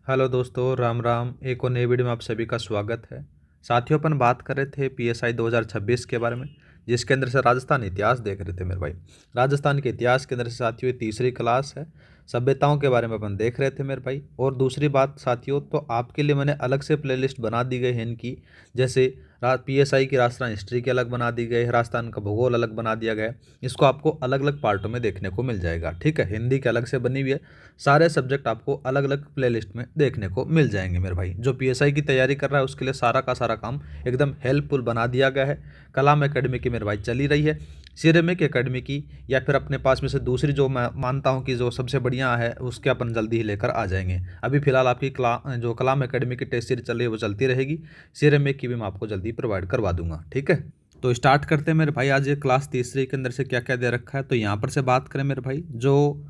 Hello दोस्तों, राम राम। एक और नई वीडियो में आप सभी का स्वागत है। साथियों, अपन बात कर रहे थे पीएसआई 2026 के बारे में, जिसके अंदर से राजस्थान इतिहास देख रहे थे मेरे भाई। राजस्थान के इतिहास के अंदर से साथियों ये तीसरी क्लास है। सभ्यताओं के बारे में अपन देख रहे थे मेरे भाई। और दूसरी बात साथियों, तो आपके लिए मैंने अलग से प्लेलिस्ट बना दी गई है इनकी। जैसे पीएसआई की राजस्थान हिस्ट्री की अलग बना दी गई है, राजस्थान का भूगोल अलग बना दिया गया है। इसको आपको अलग अलग पार्टों में देखने को मिल जाएगा, ठीक है। हिंदी के अलग से बनी हुई है। सारे सब्जेक्ट आपको अलग अलग प्लेलिस्ट में देखने को मिल जाएंगे मेरे भाई। जो पीएसआई की तैयारी कर रहा है उसके लिए सारा का सारा काम एकदम हेल्पफुल बना दिया गया है। कलाम एकेडमी की मेरे भाई चली रही है, सिरेमिक एकेडमी की, या फिर अपने पास में से दूसरी जो मैं मानता हूँ कि जो सबसे बढ़िया है उसके अपन जल्दी ही लेकर आ जाएंगे। अभी फिलहाल आपकी जो कलाम एकेडमी की टेस्ट सीरीज चल रही है वो चलती रहेगी। सिरेमिक की भी मैं आपको जल्दी प्रोवाइड करवा दूंगा, ठीक है। तो स्टार्ट करते हैं मेरे भाई। आज ये क्लास तीसरी के अंदर से क्या क्या दे रखा है, तो यहाँ पर से बात करें मेरे भाई, जो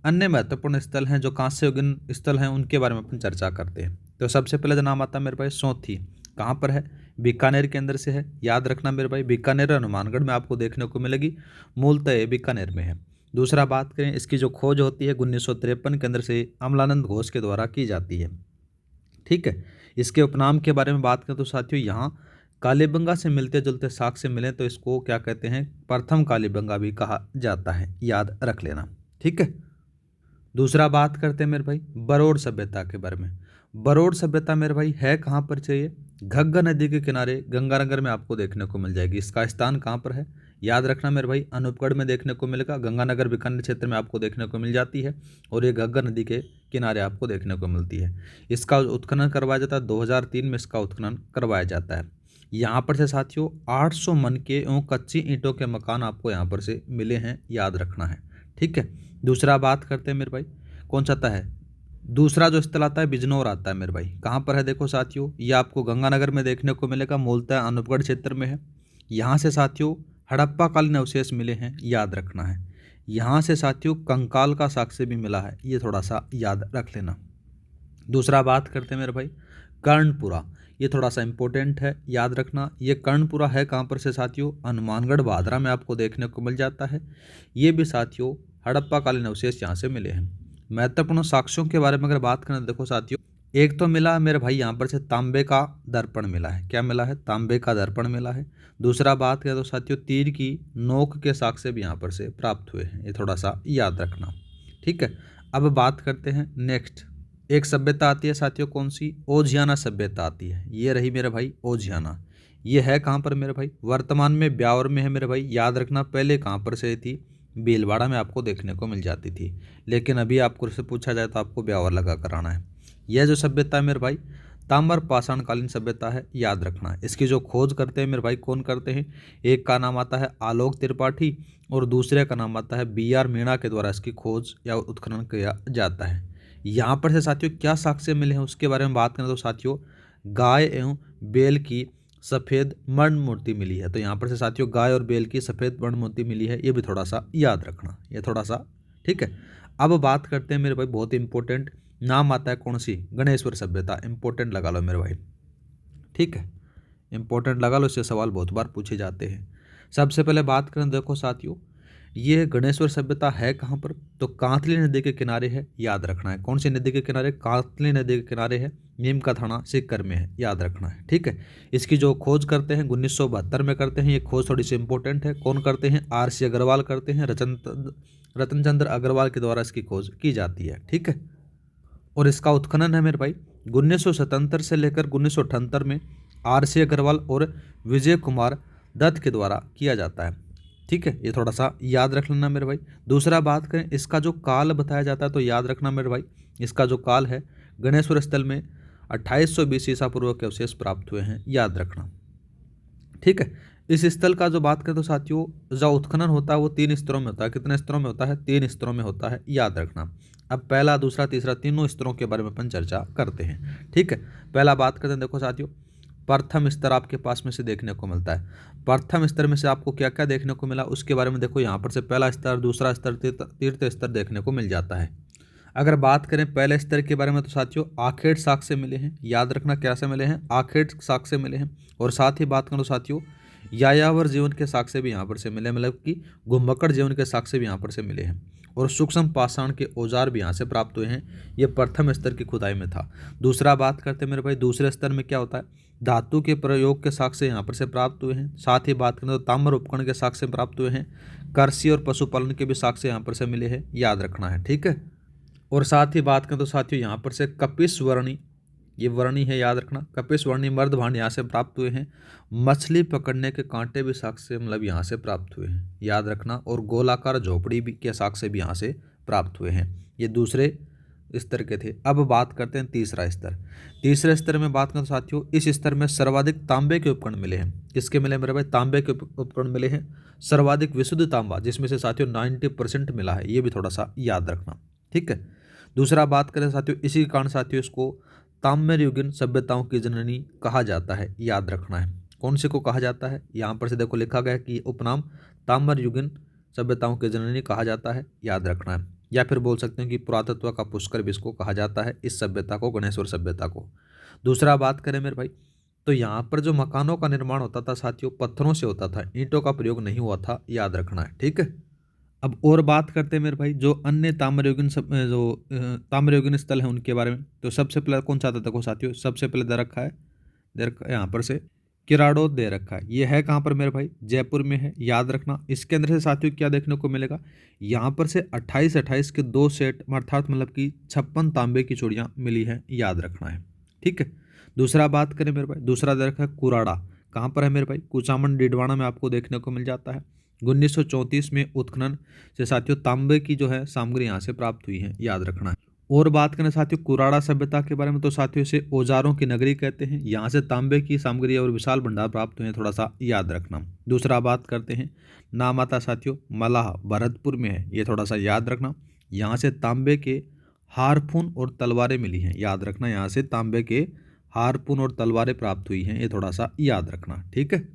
अन्य महत्वपूर्ण स्थल हैं, जो कांस्य युगीन स्थल हैं, उनके बारे में अपन चर्चा करते हैं। तो सबसे पहले जो नाम आता है मेरे भाई, सोंथी। कहाँ पर है? बीकानेर के अंदर से है। याद रखना मेरे भाई, बीकानेर और हनुमानगढ़ में आपको देखने को मिलेगी, मूलतः ये बीकानेर में है। दूसरा बात करें, इसकी जो खोज होती है 1953 के अंदर से अमलानंद घोष के द्वारा की जाती है, ठीक है। इसके उपनाम के बारे में बात करें तो साथियों, यहाँ कालीबंगा से मिलते जुलते साक्ष्य मिले तो इसको क्या कहते हैं, प्रथम कालीबंगा भी कहा जाता है। याद रख लेना, ठीक है। दूसरा बात करते हैं मेरे भाई बरोड़ सभ्यता के बारे में। बरोड़ सभ्यता मेरे भाई है कहाँ पर चाहिए? घग्गर नदी के किनारे गंगानगर में आपको देखने को मिल जाएगी। इसका स्थान कहाँ पर है? याद रखना मेरे भाई, अनूपगढ़ में देखने को मिलेगा। गंगानगर बीकानेर क्षेत्र में आपको देखने को मिल जाती है, और ये घग्गर नदी के किनारे आपको देखने को मिलती है। इसका उत्खनन करवाया जाता है 2003 में, इसका उत्खनन करवाया जाता है। यहाँ पर से साथियों 800 मन के एवं कच्ची ईंटों के मकान आपको यहाँ पर से मिले हैं, याद रखना है, ठीक है। दूसरा बात करते हैं मेरे भाई, कौन सा आता है? दूसरा जो स्थल आता है बिजनौर आता है मेरे भाई। कहाँ पर है देखो साथियों, ये आपको गंगानगर में देखने को मिलेगा, मूलतः अनूपगढ़ क्षेत्र में है। यहाँ से साथियों हड़प्पा कालीन अवशेष मिले हैं, याद रखना है। यहाँ से साथियों कंकाल का साक्ष्य भी मिला है, ये थोड़ा सा याद रख लेना। दूसरा बात करते हैं मेरे भाई कर्णपुरा। ये थोड़ा सा इंपॉर्टेंट है, याद रखना। ये कर्णपुरा है कहाँ पर से साथियों? हनुमानगढ़ भादरा में आपको देखने को मिल जाता है। ये भी साथियों हड़प्पा कालीन अवशेष यहाँ से मिले हैं। महत्वपूर्ण साक्ष्यों के बारे में अगर बात करें तो देखो साथियों, एक तो मिला मेरे भाई यहाँ पर से तांबे का दर्पण मिला है। क्या मिला है? तांबे का दर्पण मिला है। दूसरा बात करें तो साथियों तीर की नोक के साक्ष्य भी यहाँ पर से प्राप्त हुए हैं, ये थोड़ा सा याद रखना, ठीक है। अब बात करते हैं नेक्स्ट, एक सभ्यता आती है साथियों, कौन सी? ओझियाना सभ्यता आती है। ये रही मेरे भाई ओझियाना। ये है कहाँ पर मेरे भाई? वर्तमान में ब्यावर में है मेरे भाई। याद रखना पहले कहाँ पर से थी? भीलवाड़ा में आपको देखने को मिल जाती थी, लेकिन अभी आपको से पूछा जाए तो आपको ब्यावर लगा कर आना है। यह जो सभ्यता है मेरे भाई ताम्र पाषाणकालीन सभ्यता है, याद रखना है। इसकी जो खोज करते हैं मेरे भाई, कौन करते हैं? एक का नाम आता है आलोक त्रिपाठी, और दूसरे का नाम आता है BR मीणा के द्वारा इसकी खोज या उत्खनन किया जाता है। यहाँ पर से साथियों क्या साक्ष्य मिले हैं उसके बारे में बात करें तो साथियों गाय एवं बैल की सफ़ेद मर्ण मूर्ति मिली है। तो यहाँ पर से साथियों गाय और बैल की सफ़ेद मर्ण मूर्ति मिली है, ये भी थोड़ा सा याद रखना, ये थोड़ा सा, ठीक है। अब बात करते हैं मेरे भाई, बहुत इंपॉर्टेंट नाम आता है कौन सी? गणेश्वर सभ्यता। इंपॉर्टेंट लगा लो मेरे भाई, ठीक है, इंपॉर्टेंट लगा लो, इससे सवाल बहुत बार पूछे जाते हैं। सबसे पहले बात करें देखो साथियों, ये गणेश्वर सभ्यता है कहाँ पर? तो कांतली नदी के किनारे है, याद रखना है। कौन सी नदी के किनारे? कांतली नदी के किनारे है। नीम का थाना सीकर में है, याद रखना है, ठीक है। इसकी जो खोज करते हैं 1972 में करते हैं। ये खोज थोड़ी सी इंपॉर्टेंट है। कौन करते हैं? RC अग्रवाल करते हैं। रतनचंद्र अग्रवाल के द्वारा इसकी खोज की जाती है, ठीक है। और इसका उत्खनन है मेरे भाई 1977 से लेकर 1978 में RC अग्रवाल और विजय कुमार दत्त के द्वारा किया जाता है, ठीक है। ये थोड़ा सा याद रख लेना मेरे भाई। दूसरा बात करें इसका जो काल बताया जाता है, तो याद रखना मेरे भाई, इसका जो काल है गणेश्वर स्थल में 2820 ईसा पूर्व के अवशेष प्राप्त हुए हैं, याद रखना, ठीक है। इस स्थल का जो बात करें तो साथियों जो उत्खनन होता है वो 3 स्तरों में होता है। कितने स्तरों में होता है? 3 स्तरों में होता है, याद रखना। अब पहला, दूसरा, तीसरा, तीनों स्तरों के बारे में अपन चर्चा करते हैं, ठीक है। पहला बात करते हैं देखो साथियों, प्रथम स्तर आपके पास में से देखने को मिलता है। प्रथम स्तर में से आपको क्या क्या देखने को मिला उसके बारे में देखो, यहाँ पर से पहला स्तर, दूसरा स्तर, तीर्थ स्तर देखने को मिल जाता है। अगर बात करें पहले स्तर के बारे में तो साथियों आखेट साक्ष्य मिले हैं, याद रखना क्या से मिले हैं? आखेट साक्ष्य मिले हैं। और साथ ही बात करो साथियों यायावर जीवन के साक्ष्य भी यहाँ पर से मिले, मतलब कि घुमक्कड़ जीवन के साक्ष्य भी यहाँ पर से मिले हैं। और सूक्ष्म पाषाण के औजार भी यहाँ से प्राप्त हुए हैं। ये प्रथम स्तर की खुदाई में था। दूसरा बात करते हैं मेरे भाई, दूसरे स्तर में क्या होता है, धातु के प्रयोग के साक्ष्य यहाँ पर से प्राप्त हुए हैं। साथ ही बात करें तो ताम्र उपकरण के साक्ष्य प्राप्त हुए हैं। कृषि और पशुपालन के भी साक्ष्य यहाँ पर से मिले हैं, याद रखना है, ठीक है। और साथ ही बात करें तो साथियों यहाँ पर से कपिस वर्णी, ये वर्णी है, याद रखना, कपिस वर्णी मर्द भांड यहाँ से प्राप्त हुए हैं। मछली पकड़ने के कांटे भी साक्ष्य मतलब यहाँ से प्राप्त हुए हैं, याद रखना। और गोलाकार झोपड़ी भी के साक्ष्य भी यहाँ से प्राप्त हुए हैं। ये दूसरे स्तर के थे। अब बात करते हैं तीसरा स्तर। तीसरे स्तर में बात करें तो साथियों इस स्तर में सर्वाधिक तांबे के उपकरण मिले हैं। किसके मिले मेरे भाई, तांबे के उपकरण मिले हैं। सर्वाधिक विशुद्ध तांबा, जिसमें से साथियों 90% मिला है, ये भी थोड़ा सा याद रखना, ठीक है। दूसरा बात करें साथियों, इसी के कारण साथियों इसको ताम्रयुगीन सभ्यताओं की जननी कहा जाता है, याद रखना है। कौन से को कहा जाता है, यहाँ पर से देखो लिखा गया कि उपनाम ताम्रयुगीन सभ्यताओं की जननी कहा जाता है, याद रखना है। या फिर बोल सकते हैं कि पुरातत्व का पुष्कर भी इसको कहा जाता है, इस सभ्यता को, गणेश्वर सभ्यता को। दूसरा बात करें मेरे भाई, तो यहाँ पर जो मकानों का निर्माण होता था साथियों पत्थरों से होता था, ईंटों का प्रयोग नहीं हुआ था, याद रखना है, ठीक है। अब और बात करते हैं मेरे भाई जो अन्य ताम्रयुगीन स्थल है उनके बारे में। तो सबसे पहले कौन सा आता था देखो साथियों, सबसे पहले दे रखा है, यहाँ पर से किराड़ो दे रखा है। ये है कहाँ पर मेरे भाई, जयपुर में है, याद रखना। इसके अंदर से साथियों क्या देखने को मिलेगा, यहाँ पर से 28 के 2 सेट अर्थात मतलब कि 56 तांबे की चूड़ियाँ मिली हैं, याद रखना है, ठीक है। दूसरा बात करें मेरे भाई, दूसरा दे रखा है कुराड़ा, कहाँ पर है मेरे भाई, कुचामन डिडवाना में आपको देखने को मिल जाता है। 1934 में उत्खनन से साथियों तांबे की जो है सामग्री यहाँ से प्राप्त हुई है, याद रखना है। और बात करें साथियों कुराड़ा सभ्यता के बारे में, तो साथियों इसे औजारों की नगरी कहते हैं। यहाँ से तांबे की सामग्री और विशाल भंडार प्राप्त हुए हैं, थोड़ा सा याद रखना। दूसरा बात करते हैं नाम आता साथियों मलाह, भरतपुर में है, ये थोड़ा सा याद रखना। यहाँ से तांबे के हारपून और तलवारें मिली हैं, याद रखना। यहाँ से तांबे के हारपून और तलवारें प्राप्त हुई हैं, ये थोड़ा सा याद रखना, ठीक है।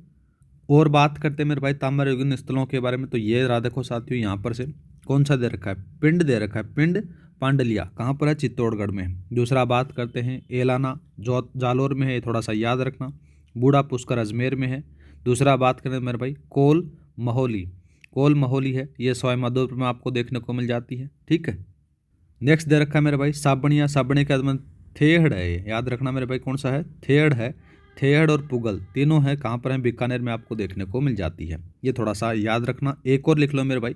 और बात करते हैं मेरे भाई ताम्रयुगीन स्थलों के बारे में, तो ये रहा देखो साथियों यहाँ पर से कौन सा दे रखा है, पिंड दे रखा है, पिंड पांडलिया, कहाँ पर है, चित्तौड़गढ़ में है। दूसरा बात करते हैं एलाना जो जालोर में है, ये थोड़ा सा याद रखना। बूढ़ा पुष्कर अजमेर में है। दूसरा बात करें मेरे भाई कोल महोली, कोल महोली है, ये सवाई माधोपुर में आपको देखने को मिल जाती है, ठीक है। नेक्स्ट दे रखा है मेरे भाई साबणिया, साबणे का मतलब थेहड़ है, ये याद रखना मेरे भाई, कौन सा है, थेहड़ है। थेहड़ और पुगल तीनों है, कहाँ पर है, बीकानेर में आपको देखने को मिल जाती है, ये थोड़ा सा याद रखना। एक और लिख लो मेरे भाई,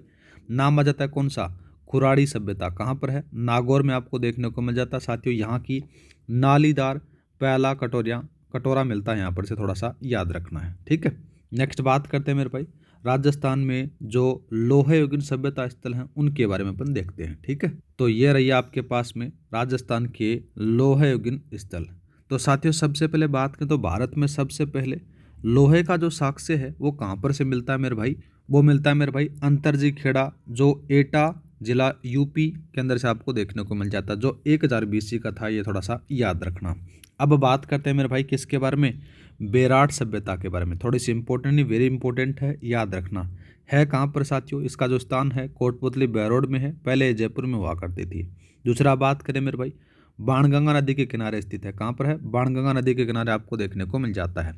नाम आ जाता है कौन सा, खुराड़ी सभ्यता, कहाँ पर है, नागौर में आपको देखने को मिल जाता है। साथियों यहाँ की नालीदार प्याला कटोरा मिलता है, यहाँ पर से थोड़ा सा याद रखना है, ठीक है। नेक्स्ट बात करते हैं मेरे भाई राजस्थान में जो लोहे युगीन सभ्यता स्थल हैं उनके बारे में अपन देखते हैं, ठीक है। तो ये रही आपके पास में राजस्थान के लोहे युगीन स्थल। तो साथियों सबसे पहले बात करें तो भारत में सबसे पहले लोहे का जो साक्ष्य है वो कहाँ पर से मिलता है मेरे भाई, वो मिलता है मेरे भाई अंतरजी खेड़ा, जो एटा जिला यूपी के अंदर से आपको देखने को मिल जाता है, जो 1000 BC का था, ये थोड़ा सा याद रखना। अब बात करते हैं मेरे भाई किसके बारे में, बेराट सभ्यता के बारे में। थोड़ी सी इंपॉर्टेंट नहीं, वेरी इंपॉर्टेंट है, याद रखना। है कहाँ पर साथियों, इसका जो स्थान है कोटपुतली बहरोड में है, पहले जयपुर में हुआ करती थी। दूसरा बात करें मेरे भाई बाणगंगा नदी के किनारे स्थित है, कहाँ पर है, बाणगंगा नदी के किनारे आपको देखने को मिल जाता है,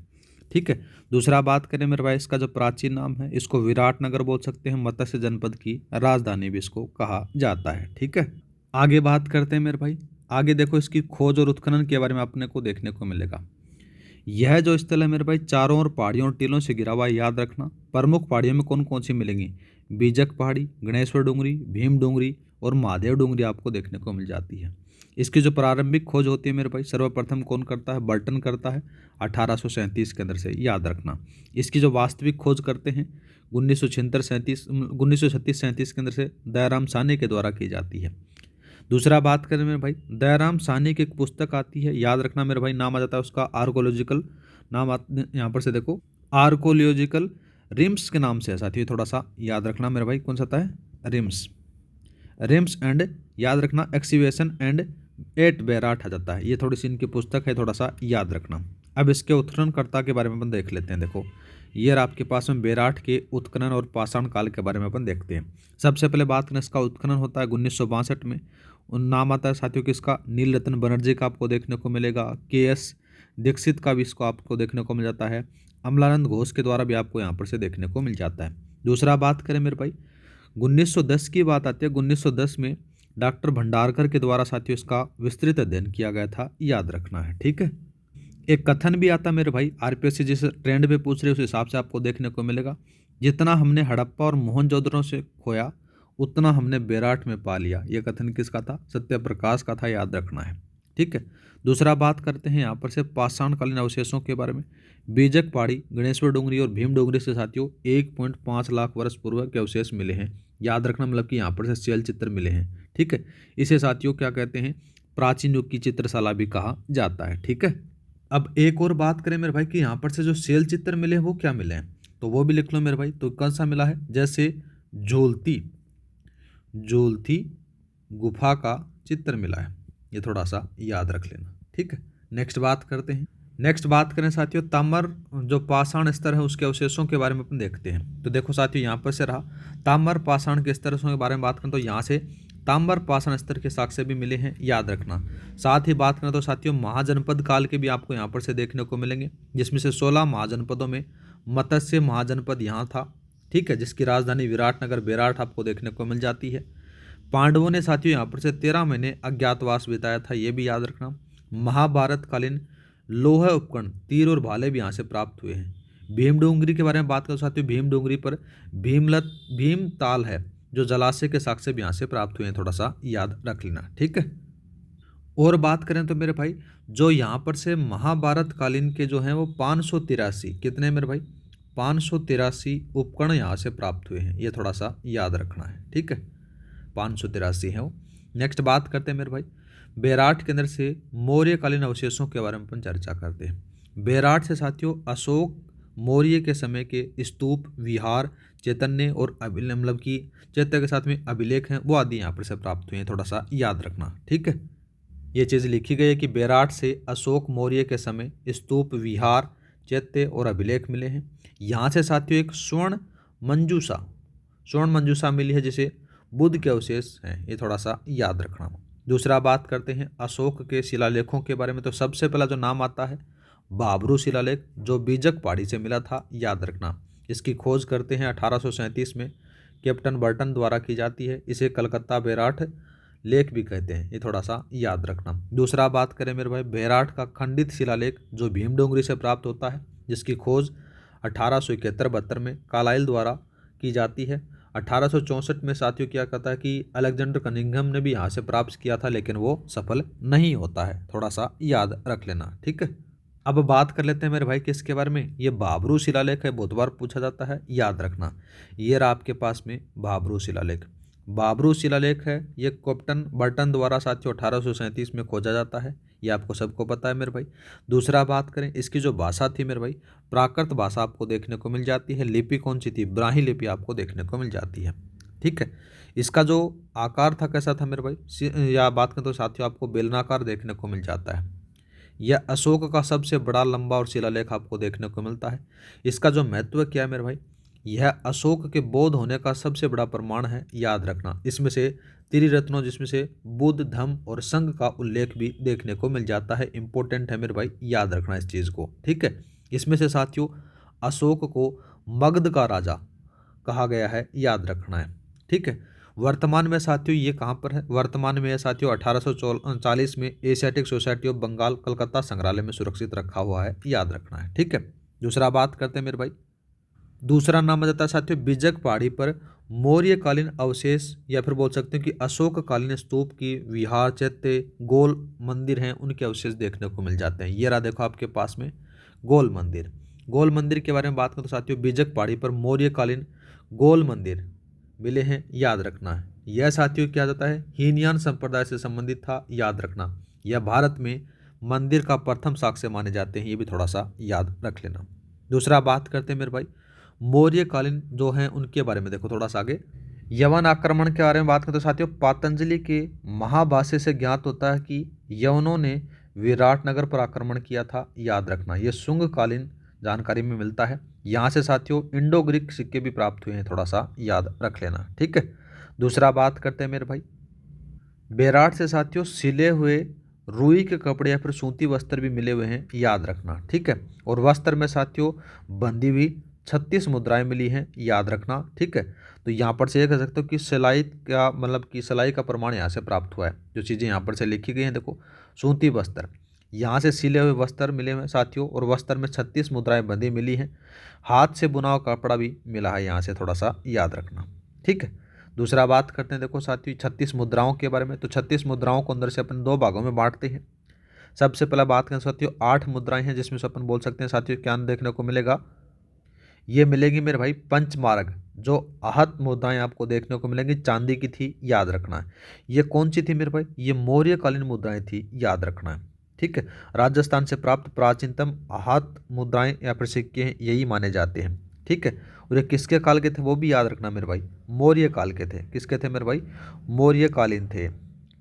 ठीक है। दूसरा बात करें मेरे भाई इसका जो प्राचीन नाम है, इसको विराटनगर बोल सकते हैं, मत्स्य जनपद की राजधानी भी इसको कहा जाता है, ठीक है। आगे बात करते हैं मेरे भाई, आगे देखो इसकी खोज और उत्खनन के बारे में अपने को देखने को मिलेगा। यह जो स्थल है मेरे भाई चारों ओर पहाड़ियों और टीलों से घिरा हुआ है, याद रखना। प्रमुख पहाड़ियों में कौन कौन सी मिलेंगी, बीजक पहाड़ी, गणेश्वर डूंगरी, भीम डूंगरी और महादेव डूंगरी आपको देखने को मिल जाती है। इसकी जो प्रारंभिक खोज होती है मेरे भाई सर्वप्रथम कौन करता है, बर्टन करता है 1837 के अंदर से, याद रखना। इसकी जो वास्तविक खोज करते हैं 1936 के अंदर से दयाराम साहनी के द्वारा की जाती है। दूसरा बात करें मेरे भाई दयाराम साहनी की एक पुस्तक आती है, याद रखना मेरे भाई, नाम आ जाता है उसका आर्कोलॉजिकल, यहाँ पर से देखो आर्कोलॉजिकल रिम्स के नाम से है साथियों, थोड़ा सा याद रखना मेरे भाई, कौन सा आता है, रिम्स एंड याद रखना एक्सीवेशन एंड एट बेराट आ जाता है, ये थोड़ी सी इनकी पुस्तक है, थोड़ा सा याद रखना। अब इसके उत्खननकर्ता के बारे में अपन देख लेते हैं। देखो ये आपके पास में बेराट के उत्खनन और पाषाण काल के बारे में अपन देखते हैं। सबसे पहले बात करें इसका उत्खनन होता है 1962 में, नाम आता है साथियों कि इसका नील रतन बनर्जी का आपको देखने को मिलेगा, KS दीक्षित का भी इसको आपको देखने को मिल जाता है, अमलानंद घोष के द्वारा भी आपको यहाँ पर से देखने को मिल जाता है। दूसरा बात करें मेरे भाई 1910 की बात आती है, 1910 में डॉक्टर भंडारकर के द्वारा साथियों इसका विस्तृत अध्ययन किया गया था, याद रखना है। ठीक है। एक कथन भी आता मेरे भाई, आरपीएससी जिस ट्रेंड पे पूछ रहे उस हिसाब से आपको देखने को मिलेगा, जितना हमने हड़प्पा और मोहनजोदड़ो से खोया उतना हमने बेराट में पा लिया। यह कथन किसका था? सत्यप्रकाश का था, याद रखना है। ठीक है। दूसरा बात करते हैं यहाँ पर से पाषाणकालीन अवशेषों के बारे में। बीजक पहाड़ी, गणेश्वर डोंगरी और भीम डोंगरी से साथियों 1.5 लाख वर्ष पूर्व के अवशेष मिले हैं, याद रखना, मतलब कि यहाँ पर से शैल चित्र मिले हैं। ठीक है। इसे साथियों क्या कहते हैं? प्राचीन युग की चित्रशाला भी कहा जाता है। ठीक है। अब एक और बात करें मेरे भाई कि यहाँ पर से जो शैल चित्र मिले हैं वो क्या मिले हैं, तो वो भी लिख लो मेरे भाई। तो कौन सा मिला है? जैसे झोलती गुफा का चित्र मिला है, ये थोड़ा सा याद रख लेना। ठीक है। नेक्स्ट बात करते हैं। नेक्स्ट बात करें साथियों, ताम्र जो पाषाण स्तर है उसके अवशेषों के बारे में अपन देखते हैं। तो देखो साथियों, यहाँ पर से रहा ताम्र पाषाण के स्तरों के बारे में बात करें तो यहाँ से ताम्र पाषाण स्तर के साक्ष्य भी मिले हैं, याद रखना। साथ ही बात करें तो साथियों महाजनपद काल के भी आपको यहाँ पर से देखने को मिलेंगे, जिसमें से 16 महाजनपदों में मत्स्य महाजनपद यहाँ था। ठीक है। जिसकी राजधानी विराटनगर बेराट आपको देखने को मिल जाती है। पांडवों ने साथियों यहाँ पर से 13 महीने अज्ञातवास बिताया था, ये भी याद रखना। महाभारत कालीन लोह उपकरण, तीर और भाले भी यहाँ से प्राप्त हुए हैं। भीम डोंगरी के बारे में बात करें साथियों, भीम डोंगरी पर भीम ताल है जो जलाशय के साक्ष्य भी यहाँ से प्राप्त हुए हैं, थोड़ा सा याद रख लेना। ठीक है। और बात करें तो मेरे भाई जो यहाँ पर से महाभारत कालीन के जो हैं वो 583, कितने मेरे भाई? 583 उपकरण यहाँ से प्राप्त हुए हैं, ये थोड़ा सा याद रखना है। ठीक है। 583 है वो। नेक्स्ट बात करते हैं मेरे भाई, बेराट के अंदर से मौर्यकालीन अवशेषों के बारे में अपन चर्चा करते हैं। बेराट से साथियों अशोक मौर्य के समय के स्तूप, विहार, चैतन्य और मतलब की चैत्य के साथ में अभिलेख हैं वो आदि यहाँ पर से प्राप्त हुए हैं, थोड़ा सा याद रखना। ठीक है। ये चीज़ लिखी गई है कि बेराट से अशोक मौर्य के समय स्तूप, विहार, चैत्य और अभिलेख मिले हैं। यहाँ से साथियों एक स्वर्ण मंजूषा मिली है जिसे बुद्ध के अवशेष हैं, ये थोड़ा सा याद रखना। दूसरा बात करते हैं अशोक के शिलालेखों के बारे में। तो सबसे पहला जो नाम आता है बाबरू शिलालेख, जो बीजक पहाड़ी से मिला था, याद रखना। इसकी खोज करते हैं 1837 में कैप्टन बर्टन द्वारा की जाती है। इसे कलकत्ता बेराट लेख भी कहते हैं, ये थोड़ा सा याद रखना। दूसरा बात करें मेरे भाई बेराट का खंडित शिलालेख जो भीम डोंगरी से प्राप्त होता है, जिसकी खोज 1871-72 में कालाइल द्वारा की जाती है। 1864 में साथियों क्या कहता है कि अलेक्जेंडर कनिंघम ने भी यहाँ से प्राप्त किया था, लेकिन वो सफल नहीं होता है, थोड़ा सा याद रख लेना। ठीक है। अब बात कर लेते हैं मेरे भाई किसके बारे में, ये बाबरू शिलालेख है, बहुत बार पूछा जाता है, याद रखना। ये रहा आपके पास में बाबरू शिलालेख। बाबरू शिलालेख है ये कैप्टन बर्टन द्वारा साथियों 1837 में खोजा जाता है, ये आपको सबको पता है मेरे भाई। दूसरा बात करें इसकी जो भाषा थी मेरे भाई, प्राकृत भाषा आपको देखने को मिल जाती है। लिपि कौन सी थी? ब्राह्मी लिपि आपको देखने को मिल जाती है। ठीक है। इसका जो आकार था कैसा था मेरे भाई, या बात करें तो साथियों आपको बेलनाकार देखने को मिल जाता है। यह अशोक का सबसे बड़ा लंबा और शिलालेख आपको देखने को मिलता है। इसका जो महत्व क्या है मेरे भाई, यह अशोक के बौद्ध होने का सबसे बड़ा प्रमाण है, याद रखना। इसमें से त्रिरत्नों जिसमें से बुद्ध, धम्म और संघ का उल्लेख भी देखने को मिल जाता है। इंपॉर्टेंट है मेरे भाई, याद रखना इस चीज़ को। ठीक है। इसमें से साथियों अशोक को मगध का राजा कहा गया है, याद रखना है। ठीक है। वर्तमान में साथियों ये कहाँ पर है? वर्तमान में साथियों 1840 में Asiatic Society of Bengal Calcutta संग्रहालय में सुरक्षित रखा हुआ है, याद रखना है। ठीक है। दूसरा बात करते हैं मेरे भाई, दूसरा नाम आ जाता है साथियों बीजक पहाड़ी पर मौर्यकालीन अवशेष, या फिर बोल सकते हैं कि अशोककालीन स्तूप की विहार, चैत्य, गोल मंदिर हैं, उनके अवशेष देखने को मिल जाते हैं। ये रहा देखो आपके पास में गोल मंदिर। गोल मंदिर के बारे में बात करें तो साथियों बीजक पहाड़ी पर मौर्यकालीन गोल मंदिर मिले हैं, याद रखना है। यह साथियों क्या जाता है हीनयान संप्रदाय से संबंधित था, याद रखना। यह भारत में मंदिर का प्रथम साक्ष्य माने जाते हैं, ये भी थोड़ा सा याद रख लेना। दूसरा बात करते हैं मेरे भाई मौर्यकालीन जो हैं उनके बारे में। देखो थोड़ा सा आगे यवन आक्रमण के बारे में बात करें तो साथियों पातंजलि के महाभाष्य से ज्ञात होता है कि यवनों ने विराटनगर पर आक्रमण किया था, याद रखना। यह शुंगकालीन जानकारी में मिलता है। यहाँ से साथियों इंडो ग्रीक सिक्के भी प्राप्त हुए हैं, थोड़ा सा याद रख लेना। ठीक है। दूसरा बात करते हैं मेरे भाई बेराट से साथियों सिले हुए रुई के कपड़े या फिर सूती वस्त्र भी मिले हुए हैं, याद रखना। ठीक है। और वस्त्र में साथियों बंदी हुई 36 मुद्राएं मिली हैं, याद रखना। ठीक है। तो यहाँ पर से ये कह सकते हो कि सिलाई का मतलब कि सिलाई का प्रमाण यहाँ से प्राप्त हुआ है। जो चीज़ें यहाँ पर से लिखी गई हैं, देखो सूती वस्त्र, यहाँ से सिले हुए वस्त्र मिले हैं साथियों, और वस्त्र में 36 मुद्राएं बंधी मिली हैं। हाथ से बुना हुआ कपड़ा भी मिला है, यहाँ से थोड़ा सा याद रखना। ठीक है, दूसरा बात करते हैं देखो साथियों 36 मुद्राओं के बारे में। तो 36 मुद्राओं को अंदर से अपन दो भागों में बांटते हैं। सबसे पहला बात करें साथियों 8 मुद्राएं हैं, जिसमें से अपन बोल सकते हैं साथियों क्या देखने को मिलेगा, ये मिलेगी मेरे भाई पंचमार्ग। जो आहत मुद्राएं आपको देखने को मिलेंगी चांदी की थी, याद रखना है। ये कौन सी थी मेरे भाई, ये मौर्यकालीन मुद्राएं थी, याद रखना है। ठीक है, राजस्थान से प्राप्त प्राचीनतम आहत मुद्राएं या फिर सिक्के हैं, यही माने जाते हैं। ठीक है, और ये किसके काल के थे वो भी याद रखना मेरे भाई, मौर्य काल के थे। किसके थे मेरे भाई, मौर्यकालीन थे।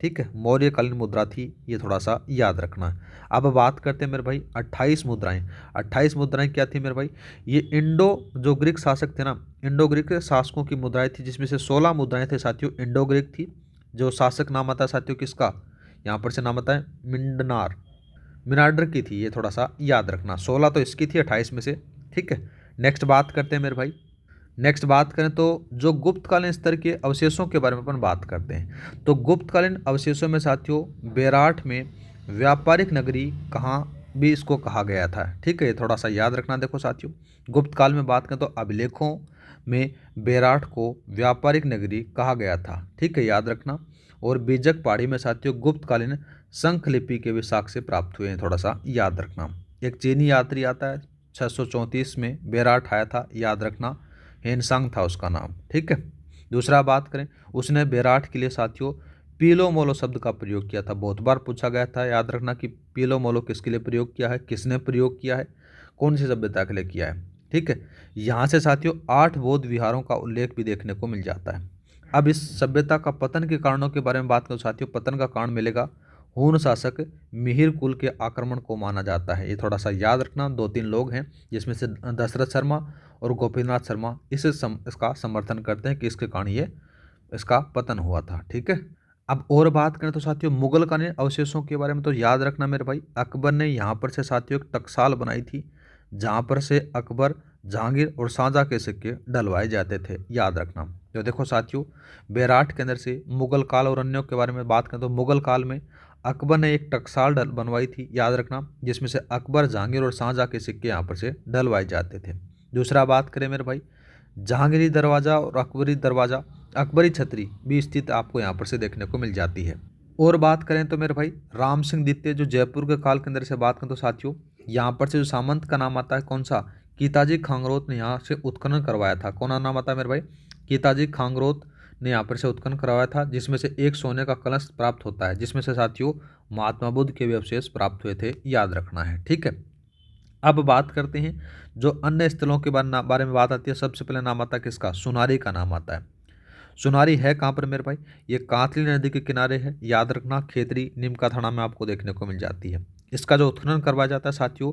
ठीक है, मौर्यकालीन मुद्रा थी, ये थोड़ा सा याद रखना है। अब बात करते हैं मेरे भाई 28 मुद्राएं। 28 मुद्राएं क्या थी मेरे भाई, ये इंडो जो ग्रीक शासक थे ना, इंडो ग्रीक शासकों की मुद्राएं थी, जिसमें से 16 मुद्राएं थे साथियों इंडो ग्रीक थी। जो शासक नाम आता है साथियों किसका, यहाँ पर से नाम आता है मिंडनार, मिनार्डर की थी, ये थोड़ा सा याद रखना। 16 तो इसकी थी 28 में से। ठीक है, नेक्स्ट बात करते हैं मेरे भाई, नेक्स्ट बात करें तो जो गुप्तकालीन स्तर के अवशेषों के बारे में अपन बात करते हैं। तो गुप्तकालीन अवशेषों में साथियों बेराट में व्यापारिक नगरी कहाँ भी इसको कहा गया था। ठीक है, ये थोड़ा सा याद रखना। देखो साथियों गुप्त काल में बात करें तो अभिलेखों में बेराट को व्यापारिक नगरी कहा गया था। ठीक है, याद रखना। और बीजक पहाड़ी में साथियों गुप्तकालीन शंख लिपि के भी साक्ष्य प्राप्त हुए हैं, थोड़ा सा याद रखना। एक चीनी यात्री आता है 634 में बेराट आया था, याद रखना, हेनसांग था उसका नाम। ठीक है, दूसरा बात करें उसने बेराट के लिए साथियों पीलो मोलो शब्द का प्रयोग किया था। बहुत बार पूछा गया था, याद रखना कि पीलो मोलो किसके लिए प्रयोग किया है, किसने प्रयोग किया है, कौन सी सभ्यता के लिए किया है। ठीक है, यहाँ से साथियों 8 बौद्ध विहारों का उल्लेख भी देखने को मिल जाता है। अब इस सभ्यता का पतन के कारणों के बारे में बात करें साथियों, पतन का कारण मिलेगा हून शासक मिहिर कुल के आक्रमण को माना जाता है। ये थोड़ा सा याद रखना। 2-3 लोग हैं जिसमें से दशरथ शर्मा और गोपीनाथ शर्मा इसका समर्थन करते हैं कि इसके कारण ये इसका पतन हुआ था। ठीक है, अब और बात करें तो साथियों मुगलकालीन अवशेषों के बारे में। तो याद रखना मेरे भाई अकबर ने यहाँ पर से साथियों एक टकसाल बनाई थी, जहाँ पर से अकबर, जहांगीर और शाहजहाँ के सिक्के डलवाए जाते थे, याद रखना। तो देखो साथियों बेराट के अंदर से मुगल काल और अन्यों के बारे में बात करें तो मुगल काल में अकबर ने एक टकसाल बनवाई थी, याद रखना, जिसमें से अकबर, जहांगीर और शाहजहाँ के सिक्के यहाँ पर से डलवाए जाते थे। दूसरा बात करें मेरे भाई जहांगीरी दरवाज़ा और अकबरी दरवाज़ा, अकबरी छतरी भी स्थित आपको यहाँ पर से देखने को मिल जाती है। और बात करें तो मेरे भाई राम सिंह द्वितीय जो जयपुर के काल के अंदर से बात करें तो साथियों यहाँ पर से जो सामंत का नाम आता है कौन सा, कीताजी खांगरोत ने यहाँ से उत्खनन करवाया था। कौन नाम आता है मेरे भाई, कीताजी खांगरोत ने यहाँ पर से उत्खनन करवाया था, जिसमें से एक सोने का कलश प्राप्त होता है, जिसमें से साथियों महात्मा बुद्ध के भी अवशेष प्राप्त हुए थे, याद रखना है। ठीक है, अब बात करते हैं जो अन्य स्थलों के बारे में बात आती है। सबसे पहले नाम आता है किसका, सुनारी का नाम आता है। सुनारी है कहाँ पर मेरे भाई, ये कांतली नदी के किनारे है, याद रखना, खेतरी निमका थाना में आपको देखने को मिल जाती है। इसका जो उत्खनन करवाया जाता है साथियों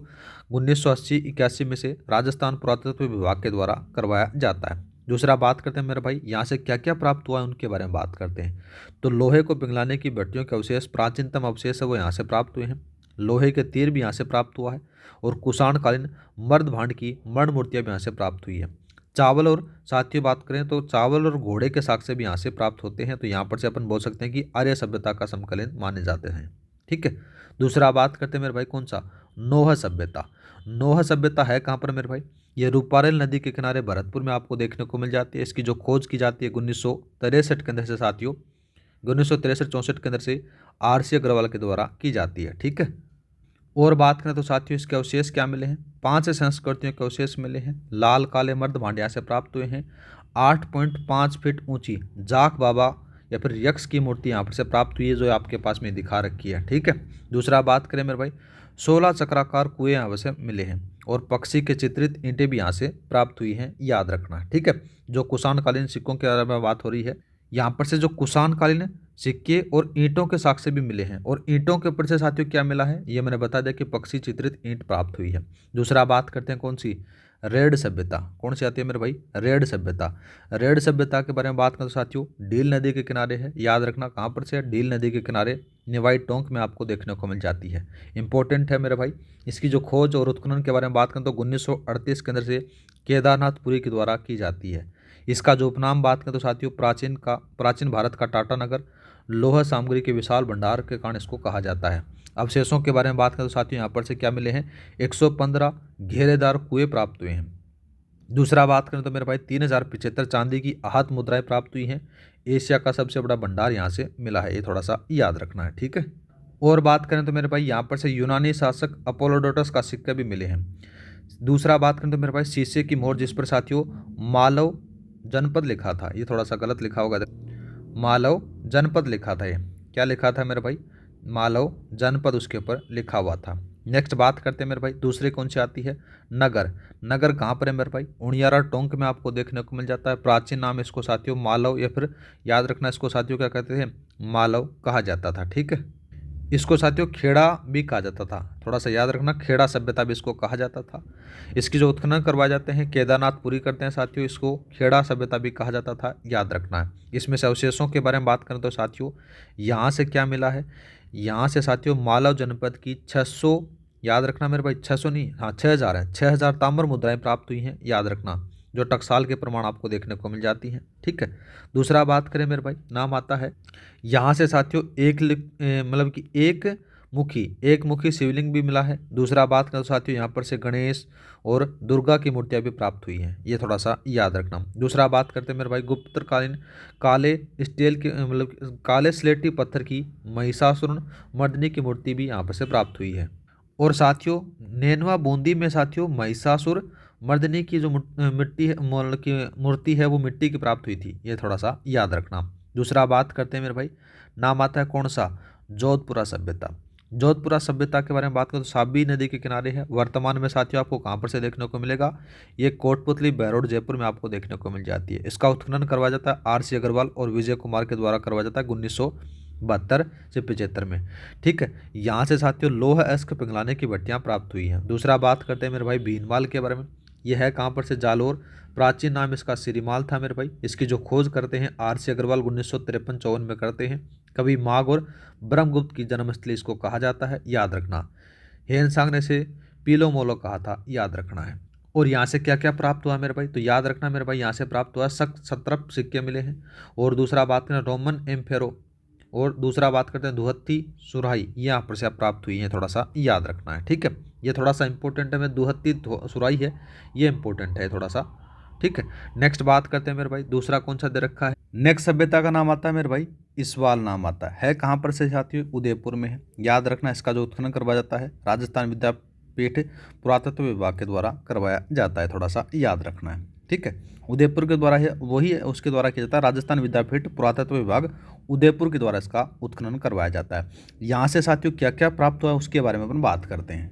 1980-81 में से राजस्थान पुरातत्व विभाग के द्वारा करवाया जाता है। दूसरा बात करते हैं मेरे भाई यहाँ से क्या क्या प्राप्त हुआ है उनके बारे में बात करते हैं। तो लोहे को पिघलाने की भट्टियों के अवशेष, प्राचीनतम अवशेष है वो यहाँ से प्राप्त हुए हैं। लोहे के तीर भी यहाँ से प्राप्त हुआ है, और कुषाणकालीन मर्द भांड की मर्ण मूर्तियाँ भी यहाँ से प्राप्त हुई है। चावल और साथियों बात करें तो चावल और घोड़े के साक्ष्य भी यहाँ से प्राप्त होते हैं, तो यहाँ पर से अपन बोल सकते हैं कि आर्य सभ्यता का समकालीन माने जाते हैं। ठीक है, दूसरा बात करते हैं मेरे भाई कौन सा, नोह सभ्यता। नोह सभ्यता है कहाँ पर मेरे भाई, ये रूपारेल नदी के किनारे भरतपुर में आपको देखने को मिल जाती है। इसकी जो खोज की जाती है 1963 के अंदर से साथियों 1963-64 के अंदर से RC अग्रवाल के द्वारा की जाती है। ठीक है, और बात करें तो साथियों इसके अवशेष क्या मिले हैं, 5 संस्कृतियों के अवशेष मिले हैं। लाल काले मर्द भांडिया से प्राप्त हुए हैं। 8.5 फीट ऊंची जाक बाबा या फिर यक्ष की मूर्ति यहाँ पर से प्राप्त हुई है, जो आपके पास में दिखा रखी है। ठीक है, दूसरा बात करें मेरे भाई 16 चक्राकार कुएं यहाँ से मिले हैं, और पक्षी के चित्रित ईंटें भी यहाँ से प्राप्त हुई हैं, याद रखना। ठीक है, जो कुषाणकालीन सिक्कों के बारे में बात हो रही है, यहाँ पर से जो कुषाणकालीन सिक्के और ईंटों के साक्ष्य भी मिले हैं, और ईंटों के ऊपर से साथियों क्या मिला है ये मैंने बता दिया कि पक्षी चित्रित ईंट प्राप्त हुई है। दूसरा बात करते हैं कौन सी, रेड सभ्यता। कौन सी आती है मेरे भाई, रेड सभ्यता। रेड सभ्यता के बारे में बात करें तो साथियों डील नदी के किनारे है, याद रखना कहाँ पर से है, डील नदी के किनारे निवाई टोंक में आपको देखने को मिल जाती है। इंपॉर्टेंट है मेरे भाई। इसकी जो खोज और उत्खनन के बारे में बात करें तो 1938 के अंदर से केदारनाथ पुरी के द्वारा की जाती है। इसका जो उपनाम बात करें तो साथियों प्राचीन भारत का टाटा नगर, लोह सामग्री के विशाल भंडार के कारण इसको कहा जाता है। अवशेषों के बारे में बात करें तो साथियों यहाँ पर से क्या मिले हैं, 115 घेरेदार कुएं प्राप्त हुए हैं। दूसरा बात करें तो मेरे भाई 3075 चांदी की आहत मुद्राएं प्राप्त हुई हैं। एशिया का सबसे बड़ा भंडार यहाँ से मिला है, ये थोड़ा सा याद रखना है, ठीक है। और बात करें तो मेरे भाई यहाँ पर से यूनानी शासक अपोलोडोटस का सिक्के भी मिले हैं। दूसरा बात करें तो मेरे भाई शीशे की मोहर जिस पर साथियों मालव जनपद लिखा था, ये थोड़ा सा गलत लिखा होगा, मालव जनपद लिखा था, ये क्या लिखा था मेरे भाई, मालव जनपद उसके ऊपर लिखा हुआ था। नेक्स्ट बात करते हैं मेरे भाई, दूसरे कौन सी आती है, नगर। नगर कहाँ पर है मेरे भाई, उनियारा टोंक में आपको देखने को मिल जाता है। प्राचीन नाम इसको साथियों मालव, या फिर याद रखना इसको साथियों क्या कहते थे, मालव कहा जाता था, ठीक है। इसको साथियों खेड़ा भी कहा जाता था, थोड़ा सा याद रखना, खेड़ा सभ्यता भी इसको कहा जाता था। इसकी जो उत्खनन करवाए जाते हैं केदारनाथ पूरी करते हैं साथियों, इसको खेड़ा सभ्यता भी कहा जाता था, याद रखना है। इसमें से अवशेषों के बारे में बात करें तो साथियों यहाँ से क्या मिला है, यहाँ से साथियों मालव जनपद की 600, याद रखना मेरे भाई 600 नहीं, हाँ 6000 है, 6000 ताम्र मुद्राएं प्राप्त हुई हैं, याद रखना, जो टकसाल के प्रमाण आपको देखने को मिल जाती हैं, ठीक है। दूसरा बात करें मेरे भाई, नाम आता है यहाँ से साथियों मतलब कि एक मुखी शिवलिंग भी मिला है। दूसरा बात करें तो साथियों यहाँ पर से गणेश और दुर्गा की मूर्तियाँ भी प्राप्त हुई हैं, ये थोड़ा सा याद रखना। दूसरा बात करते हैं मेरे भाई गुप्तकालीन काले स्टील की मतलब काले स्लेटी पत्थर की महिषासुर मर्दिनी की मूर्ति भी यहाँ पर से प्राप्त हुई है। और साथियों नैनवा बूंदी में साथियों महिषासुर मर्दिनी की जो मिट्टी है मतलब की मूर्ति है वो मिट्टी की प्राप्त हुई थी, ये थोड़ा सा याद रखना। दूसरा बात करते हैं मेरे भाई, नाम आता है कौन सा, जोधपुरा सभ्यता। जोधपुरा सभ्यता के बारे में बात करें तो साबी नदी के किनारे है। वर्तमान में साथियों आपको कहाँ पर से देखने को मिलेगा, ये कोटपुतली बहरोड जयपुर में आपको देखने को मिल जाती है। इसका उत्खनन करवाया जाता है आर.सी. अग्रवाल और विजय कुमार के द्वारा करवाया जाता है 1972 से 75 में, ठीक है। यहाँ से साथियों लोह अयस्क पिघलाने की भट्टियाँ प्राप्त हुई हैं। दूसरा बात करते हैं मेरे भाई भीनमाल के बारे में, यह है कहाँ पर से, जालोर। प्राचीन नाम इसका सिरीमाल था मेरे भाई। इसकी जो खोज करते हैं आर.सी. अग्रवाल 1953-54 में करते हैं। कभी माघ और ब्रह्मगुप्त की जन्मस्थली इसको कहा जाता है, याद रखना। हेनसांग ने इसे पीलो मोलो कहा था, याद रखना है। और यहाँ से क्या क्या प्राप्त हुआ मेरे भाई, तो याद रखना मेरे भाई, यहाँ से प्राप्त हुआ 17 सिक्के मिले हैं। और दूसरा बात करें रोमन एम्फेरो, और दूसरा बात करते हैं दुहत्ती सुराही, ये यहाँ पर से आप प्राप्त हुई है, थोड़ा सा याद रखना है, ठीक है। ये थोड़ा सा इंपॉर्टेंट है, मैं दुहत्ती सुराही है, ये इंपॉर्टेंट है थोड़ा सा, ठीक है। नेक्स्ट बात करते हैं मेरे भाई, दूसरा कौन सा दे रखा है, नेक्स्ट सभ्यता का नाम आता है मेरे भाई इसवाल नाम आता है कहाँ पर से साथियों, उदयपुर में है, याद रखना। इसका जो उत्खनन करवाया जाता है राजस्थान विद्यापीठ पुरातत्व विभाग के द्वारा करवाया जाता है, थोड़ा सा याद रखना है, ठीक है। उदयपुर के द्वारा है, वही है उसके द्वारा किया जाता है, राजस्थान विद्यापीठ पुरातत्व विभाग उदयपुर के द्वारा इसका उत्खनन करवाया जाता है। यहाँ से साथियों क्या क्या प्राप्त हुआ उसके बारे में अपन बात करते हैं।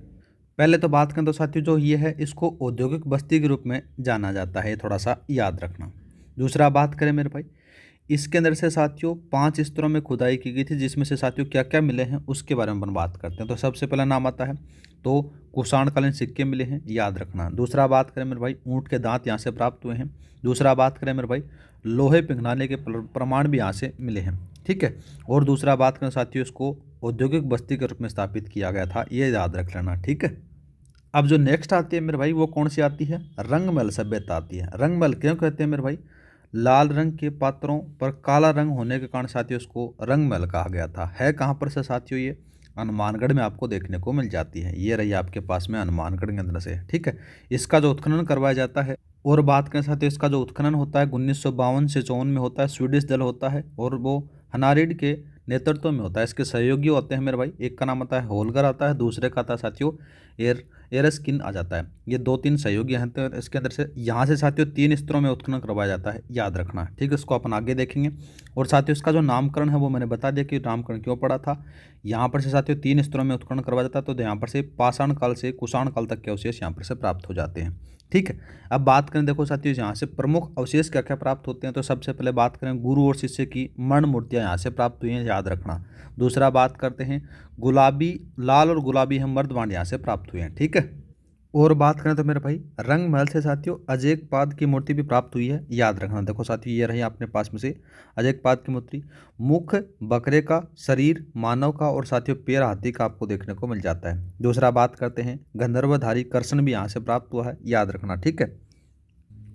पहले तो बात करें तो साथियों जो ये है इसको औद्योगिक बस्ती के रूप में जाना जाता है, थोड़ा सा याद रखना। दूसरा बात करें मेरे भाई, इसके अंदर से साथियों 5 स्तरों में खुदाई की गई थी, जिसमें से साथियों क्या क्या मिले हैं उसके बारे में अपन बात करते हैं। तो सबसे पहला नाम आता है तो कुषाणकालीन सिक्के मिले हैं, याद रखना। दूसरा बात करें मेरे भाई ऊँट के दांत यहाँ से प्राप्त हुए हैं। दूसरा बात करें मेरे भाई लोहे पिघलाने के प्रमाण भी यहाँ से मिले हैं, ठीक है। और दूसरा बात करें साथियों इसको औद्योगिक बस्ती के रूप में स्थापित किया गया था, ये याद रख लेना, ठीक है। अब जो नेक्स्ट आती है मेरे भाई वो कौन सी आती है, रंगमहल सभ्यता आती है। रंगमहल क्यों कहते हैं मेरे भाई, लाल रंग के पात्रों पर काला रंग होने के कारण साथियों इसको रंगमहल कहा गया था। है कहाँ पर से साथियों, ये हनुमानगढ़ में आपको देखने को मिल जाती है, ये रही आपके पास में हनुमानगढ़ के अंदर से, ठीक है। इसका जो उत्खनन करवाया जाता है, और बात करें साथियों इसका जो उत्खनन होता है 1952 से 54 में होता है, स्वीडिश दल होता है और वो हनारिड के नेतृत्व में होता है। इसके सहयोगी होते हैं मेरे भाई, एक का नाम आता है होलगर आता है, दूसरे का आता है साथियों एरस्किन आ जाता है। ये 2-3 सहयोगी हैं तो इसके अंदर से यहाँ से साथियों 3 स्तरों में उत्खनन करवाया जाता है, याद रखना, ठीक है। इसको अपन आगे देखेंगे। और साथियों इसका जो नामकरण है वो मैंने बता दिया कि नामकरण क्यों पड़ा था। यहाँ पर से साथियों 3 स्तरों में उत्खनन करवाया जाता है, तो यहाँ पर से पाषाण काल से कुषाण काल तक के अवशेष यहाँ पर से प्राप्त हो जाते हैं, ठीक है। अब बात करें देखो साथियों यहाँ से प्रमुख अवशेष क्या क्या प्राप्त होते हैं, तो सबसे पहले बात करें गुरु और शिष्य की मर्ण मूर्तियाँ यहाँ से प्राप्त हुई हैं, याद रखना। दूसरा बात करते हैं गुलाबी, लाल और गुलाबी हम मर्दबांड यहाँ से प्राप्त हुए हैं, ठीक है। और बात करें तो मेरे भाई रंगमहल से साथियों अजयपाद की मूर्ति भी प्राप्त हुई है, याद रखना। देखो साथियों ये रही अपने पास में से अजयपाद की मूर्ति, मुख बकरे का, शरीर मानव का और साथियों पैर हाथी का आपको देखने को मिल जाता है। दूसरा बात करते हैं गंधर्वधारी कर्षण भी यहाँ से प्राप्त हुआ है, याद रखना, ठीक है।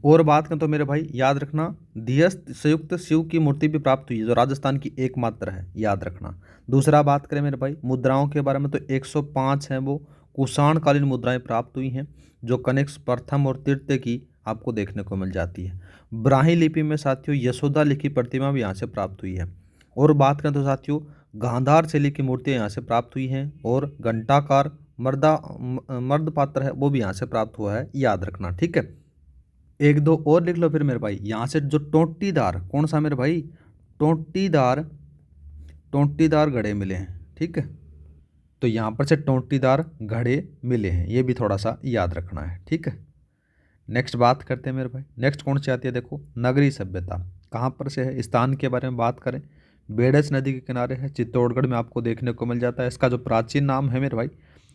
और बात करें तो मेरे भाई याद रखना, धियस्त संयुक्त शिव की मूर्ति भी प्राप्त हुई है, जो राजस्थान की एकमात्र है, याद रखना। दूसरा बात करें मेरे भाई मुद्राओं के बारे में, तो 105 हैं वो कुषाण कालीन मुद्राएं प्राप्त हुई हैं, जो कनिष्क प्रथम और तृतीय की आपको देखने को मिल जाती है। ब्राह्मी लिपि में साथियों यशोदा लिखी प्रतिमा भी यहाँ से प्राप्त हुई है। और बात करें तो साथियों गांधार शैली की मूर्तियाँ यहाँ से प्राप्त हुई हैं, और घंटाकार मर्द पात्र है वो भी यहाँ से प्राप्त हुआ है, याद रखना, ठीक है। एक दो और लिख लो फिर मेरे भाई। यहाँ से जो टोंटीदार, कौन सा मेरे भाई, टोंटीदार, टोंटीदार घड़े मिले हैं, ठीक है। तो यहाँ पर से टोंटीदार घड़े मिले हैं, ये भी थोड़ा सा याद रखना है, ठीक है। नेक्स्ट बात करते हैं मेरे भाई, नेक्स्ट कौन सी आती है, देखो नगरी सभ्यता कहाँ पर से है। स्थान के बारे में बात करें, बेडस नदी के किनारे है, चित्तौड़गढ़ में आपको देखने को मिल जाता है। इसका जो प्राचीन नाम है मेरे भाई,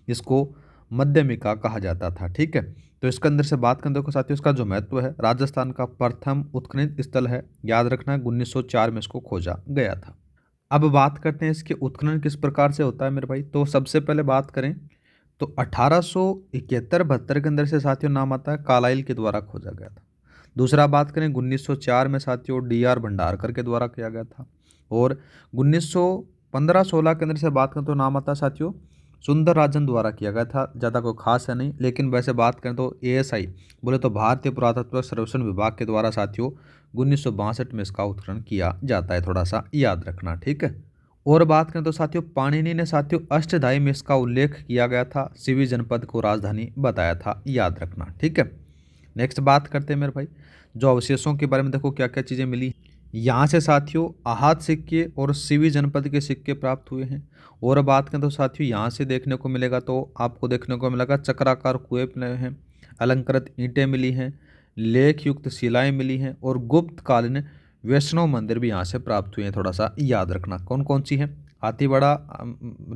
इसको मध्यमिका कहा जाता था, ठीक है। तो इसके अंदर से बात करें, देखो साथियों इसका जो महत्व है, राजस्थान का प्रथम उत्खनन स्थल है, याद रखना 1904 में इसको खोजा गया था। अब बात करते हैं इसके उत्खनन किस प्रकार से होता है मेरे भाई। तो सबसे पहले बात करें तो 1871-72 के अंदर से साथियों नाम आता है कालाइल के द्वारा खोजा गया था। दूसरा बात करें 1904 में साथियों डी आर भंडारकर के द्वारा किया गया था। और 1915-16 के अंदर से बात करें तो नाम आता है साथियों सुंदर राजन द्वारा किया गया था। ज़्यादा कोई खास है नहीं, लेकिन वैसे बात करें तो ASI बोले तो भारतीय पुरातत्व सर्वेक्षण विभाग के द्वारा साथियों 1962 में इसका उत्खनन किया जाता है, थोड़ा सा याद रखना, ठीक है। और बात करें तो साथियों पाणिनि ने साथियों अष्टधाई में इसका उल्लेख किया गया था, सिवी जनपद को राजधानी बताया था, याद रखना, ठीक है। नेक्स्ट बात करते हैं मेरे भाई जो अवशेषों के बारे में, देखो क्या क्या चीज़ें मिली। यहाँ से साथियों आहत सिक्के और सिवी जनपद के सिक्के प्राप्त हुए हैं। और बात करें तो साथियों यहाँ से देखने को मिलेगा, तो आपको देखने को मिलेगा चक्राकार कुएं मिले हैं, अलंकृत ईंटें मिली हैं, लेख युक्त शिलाएं मिली हैं, और गुप्त कालीन वैष्णव मंदिर भी यहाँ से प्राप्त हुए हैं, थोड़ा सा याद रखना। कौन कौन सी हैं, हाथीवाड़ा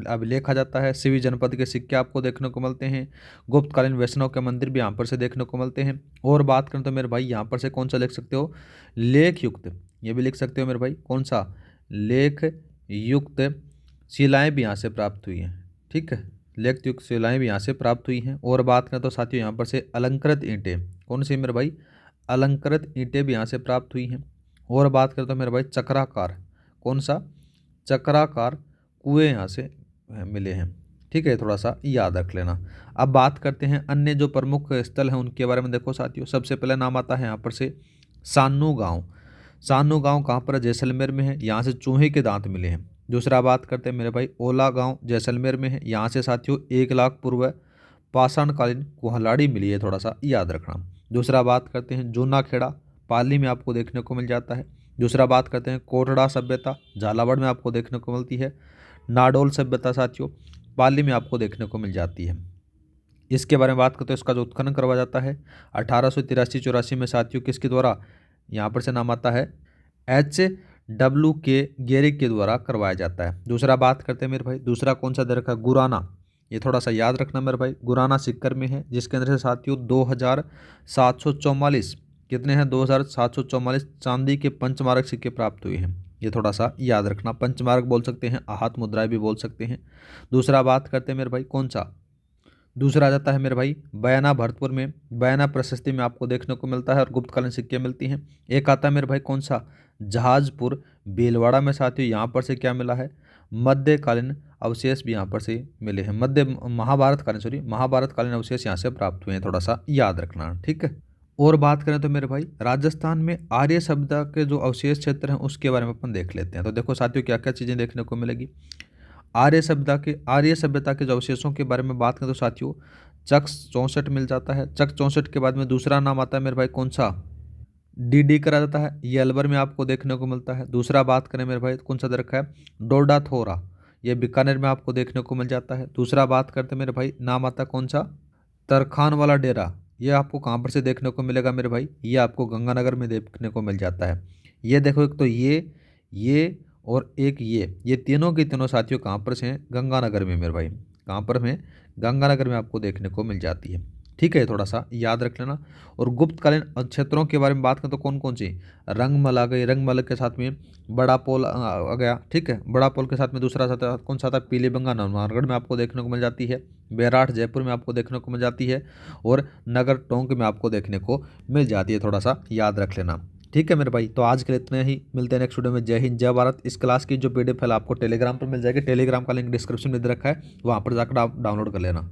अभिलेख आ जाता है, सिवी जनपद के सिक्के आपको देखने को मिलते हैं, गुप्तकालीन वैष्णव के मंदिर भी यहाँ पर से देखने को मिलते हैं। और बात करें तो मेरे भाई यहाँ पर से कौन सा लिख सकते हो, लेख युक्त, ये भी लिख सकते हो मेरे भाई, कौन सा, लेख युक्त शिलाएं भी यहाँ से प्राप्त हुई हैं, ठीक है। लेख युक्त शिलाएं भी यहाँ से प्राप्त हुई हैं। और बात करें तो साथियों यहाँ पर से अलंकृत ईंटें, कौन सी मेरे भाई, अलंकृत ईंटें भी यहाँ से प्राप्त हुई हैं। और बात करें तो मेरे भाई चक्राकार, कौन सा, चक्राकार कुएं यहाँ से मिले हैं, ठीक है, थोड़ा सा याद रख लेना। अब बात करते हैं अन्य जो प्रमुख स्थल हैं उनके बारे में। देखो साथियों सबसे पहले नाम आता है यहाँ पर से सानू गांव। सानू गांव कहाँ पर है, जैसलमेर में है, यहाँ से चूहे के दांत मिले हैं। दूसरा बात करते हैं मेरे भाई ओला गांव, जैसलमेर में है, यहाँ से साथियों 1 लाख पूर्व पाषाणकालीन कुल्हाड़ी मिली है, थोड़ा सा याद रखना। दूसरा बात करते हैं जूना खेड़ा, पाली में आपको देखने को मिल जाता है। दूसरा बात करते हैं कोटड़ा सभ्यता, झालावाड़ में आपको देखने को मिलती है। नाडोल सभ्यता साथियों पाली में आपको देखने को मिल जाती है। इसके बारे में बात करते हैं, इसका जो उत्खनन करवाया जाता है 1883-84 में साथियों किसके द्वारा, यहाँ पर से नाम आता है HW गेरिक के द्वारा करवाया जाता है। दूसरा बात करते हैं मेरे भाई, दूसरा कौन सा दे रखा है, गुराना, ये थोड़ा सा याद रखना मेरे भाई, गुराना सिक्कर में है, जिसके अंदर से साथियों 2744, कितने हैं, 2744 चांदी के पंचमारक सिक्के प्राप्त हुए हैं, ये थोड़ा सा याद रखना। पंचमारक बोल सकते हैं, आहत मुद्राएं भी बोल सकते हैं। दूसरा बात करते हैं मेरे भाई कौन सा, दूसरा आ जाता है मेरे भाई बयाना भरतपुर में, बयाना प्रशस्ति में आपको देखने को मिलता है और गुप्तकालीन सिक्के मिलती हैं। एक आता है मेरे भाई कौन सा, जहाजपुर भीलवाड़ा में साथियों यहाँ पर से क्या मिला है, मध्यकालीन अवशेष भी यहाँ पर से मिले हैं, महाभारतकालीन अवशेष यहाँ से प्राप्त हुए हैं, थोड़ा सा याद रखना, ठीक है। और बात करें तो मेरे भाई राजस्थान में आर्य सभ्यता के जो अवशेष क्षेत्र हैं उसके बारे में अपन देख लेते हैं। तो देखो साथियों क्या क्या चीज़ें देखने को मिलेगी। आर्य सभ्यता के जो अवशेषों के बारे में बात करें तो साथियों चक 64 मिल जाता है। चक 64 के बाद में दूसरा नाम आता है मेरे भाई कौन सा, डी करा जाता है, ये अलवर में आपको देखने को मिलता है। दूसरा बात करें मेरे भाई कौन सा दे रखा है, डोडा थोरा, ये बीकानेर में आपको देखने को मिल जाता है। दूसरा बात करते हैं मेरे भाई नाम आता है कौन सा, तरखान वाला डेरा, ये आपको कहाँ पर से देखने को मिलेगा मेरे भाई, ये आपको गंगानगर में देखने को मिल जाता है। ये देखो एक तो ये और एक ये तीनों के तीनों साथियों कहाँ पर से हैं, गंगानगर में मेरे भाई, कहाँ पर में, गंगानगर में आपको देखने को मिल जाती है। ठीक है, थोड़ा सा याद रख लेना। और गुप्तकालीन क्षेत्रों के बारे में बात करें तो कौन कौन सी, रंगमल आ गई, रंगमल के साथ में बड़ा पोल आ गया, ठीक है, बड़ा पोल के साथ में दूसरा था कौन सा था, पीलीबंगा नौनारगढ़ में आपको देखने को मिल जाती है, बैराठ जयपुर में आपको देखने को मिल जाती है, और नगर टोंक में आपको देखने को मिल जाती है, थोड़ा सा याद रख लेना। ठीक है मेरे भाई, तो आज के लिए इतने ही, मिलते हैं नेक्स्ट वीडियो में। जय हिंद जय भारत। इस क्लास की जो PDF है आपको टेलीग्राम पर मिल जाएगी, टेलीग्राम का लिंक डिस्क्रिप्शन में दे रखा है, वहाँ पर जाकर आप डाउनलोड कर लेना।